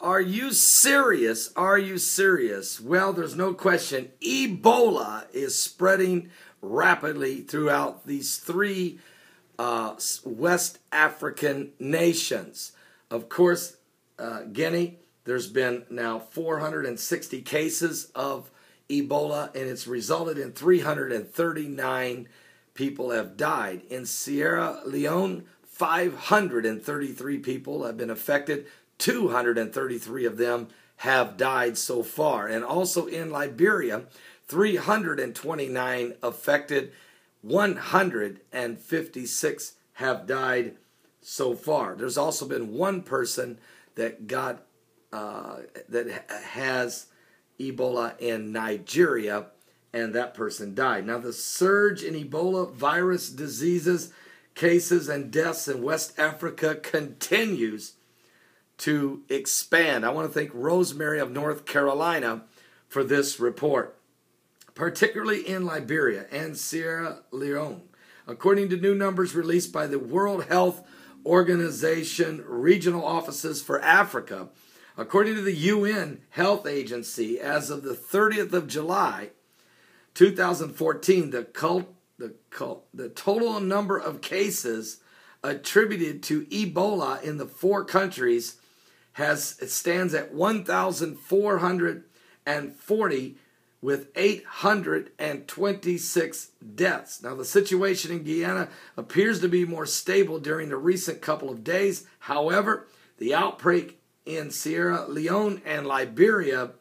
Are you serious? Are you serious? Well, there's no question. Ebola is spreading rapidly throughout these three West African nations. Of course, Guinea, there's been now 460 cases of Ebola, and it's resulted in 339 people have died. In Sierra Leone, 533 people have been affected. 233 of them have died so far. And also in Liberia, 329 affected. 156 have died so far. There's also been one person that has Ebola in Nigeria, and that person died. Now, the surge in Ebola virus diseases, cases, and deaths in West Africa continues to expand. I want to thank Rosemary of North Carolina for this report, particularly in Liberia and Sierra Leone. According to new numbers released by the World Health Organization regional offices for Africa, according to the UN Health Agency, as of the 30th of July, 2014, the total number of cases attributed to Ebola in the 4 countries stands at 1,440 with 826 deaths. Now, the situation in Guyana appears to be more stable during the recent couple of days. However, the outbreak in Sierra Leone and Liberia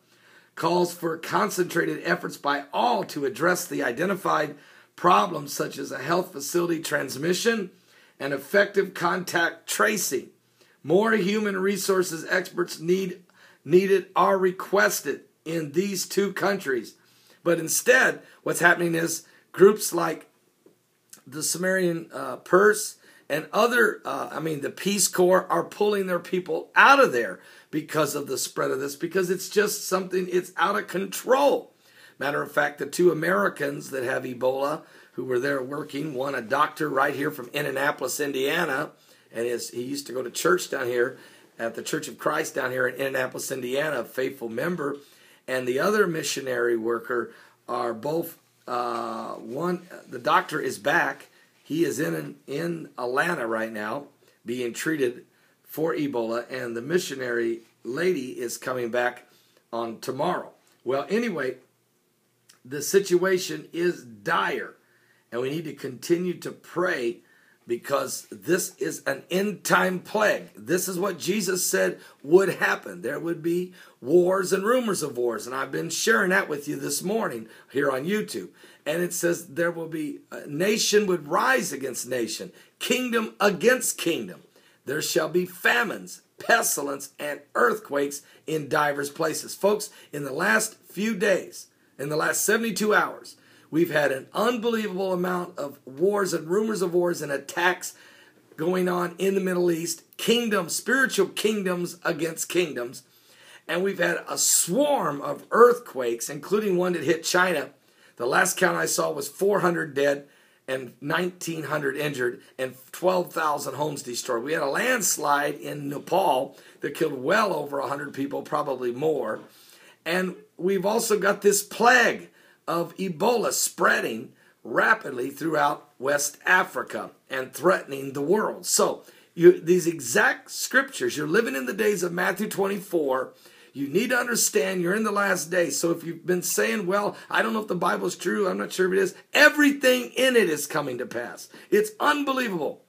calls for concentrated efforts by all to address the identified problems such as a health facility transmission and effective contact tracing. More human resources experts needed are requested in these 2 countries. But instead, what's happening is groups like the Samaritan Purse and other, the Peace Corps are pulling their people out of there because of the spread of this, because it's just something, it's out of control. Matter of fact, the 2 Americans that have Ebola who were there working, one a doctor right here from Indianapolis, Indiana, and he used to go to church down here at the Church of Christ down here in Indianapolis, Indiana, a faithful member, and the other missionary worker are both, the doctor is back. He is in Atlanta right now being treated for Ebola, and the missionary lady is coming back on tomorrow. Well, anyway, the situation is dire, and we need to continue to pray because this is an end-time plague. This is what Jesus said would happen. There would be wars and rumors of wars, and I've been sharing that with you this morning here on YouTube. And it says there will be, nation would rise against nation, kingdom against kingdom. There shall be famines, pestilence, and earthquakes in divers places. Folks, in the last few days, in the last 72 hours, we've had an unbelievable amount of wars and rumors of wars and attacks going on in the Middle East. Kingdoms, spiritual kingdoms against kingdoms. And we've had a swarm of earthquakes, including one that hit China. The last count I saw was 400 dead and 1,900 injured and 12,000 homes destroyed. We had a landslide in Nepal that killed well over 100 people, probably more. And we've also got this plague of Ebola spreading rapidly throughout West Africa and threatening the world. So these exact scriptures, you're living in the days of Matthew 24. You need to understand you're in the last days. So if you've been saying, well, I don't know if the Bible is true, I'm not sure if it is, everything in it is coming to pass. It's unbelievable.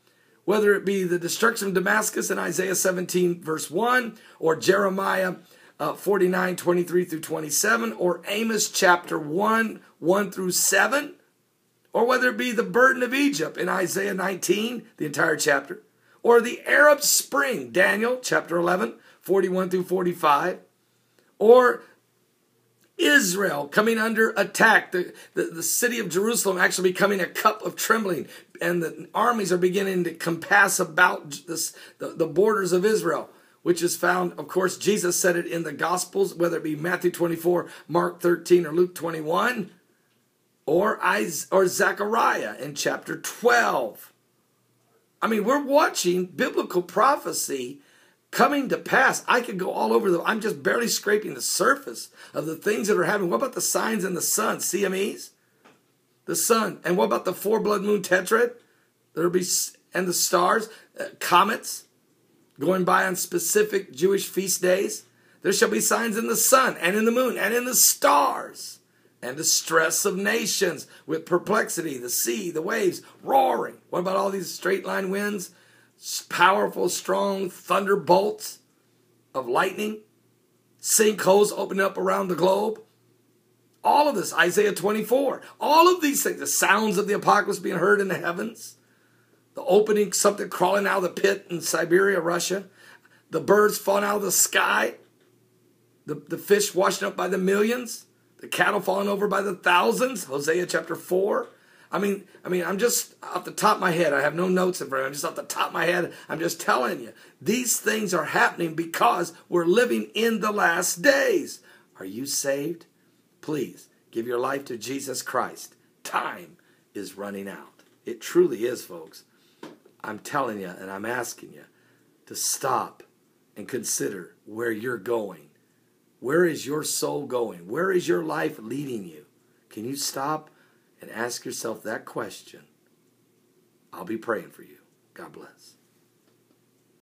Whether it be the destruction of Damascus in Isaiah 17 verse 1 or Jeremiah 49, 23 through 27, or Amos chapter 1, 1 through 7, or whether it be the burden of Egypt in Isaiah 19, the entire chapter, or the Arab Spring, Daniel chapter 11, 41 through 45, or Israel coming under attack, the city of Jerusalem actually becoming a cup of trembling, and the armies are beginning to compass about the borders of Israel, which is found, of course, Jesus said it in the Gospels, whether it be Matthew 24, Mark 13, or Luke 21, or Zechariah in chapter 12. I mean, we're watching biblical prophecy coming to pass. I could go all over I'm just barely scraping the surface of the things that are happening. What about the signs in the sun, CMEs? The sun. And what about the 4 blood moon tetrad? There'll be, and the stars, comets going by on specific Jewish feast days. There shall be signs in the sun and in the moon and in the stars, and the stress of nations with perplexity, the sea, the waves roaring. What about all these straight line winds? Powerful, strong thunderbolts of lightning, sinkholes opening up around the globe. All of this, Isaiah 24. All of these things, the sounds of the apocalypse being heard in the heavens, the opening, something crawling out of the pit in Siberia, Russia, the birds falling out of the sky, the fish washing up by the millions, the cattle falling over by the thousands, Hosea chapter 4. I mean, I'm just off the top of my head. I have no notes in front of me. I'm just off the top of my head. I'm just telling you. These things are happening because we're living in the last days. Are you saved? Please give your life to Jesus Christ. Time is running out. It truly is, folks. I'm telling you and I'm asking you to stop and consider where you're going. Where is your soul going? Where is your life leading you? Can you stop and ask yourself that question? I'll be praying for you. God bless.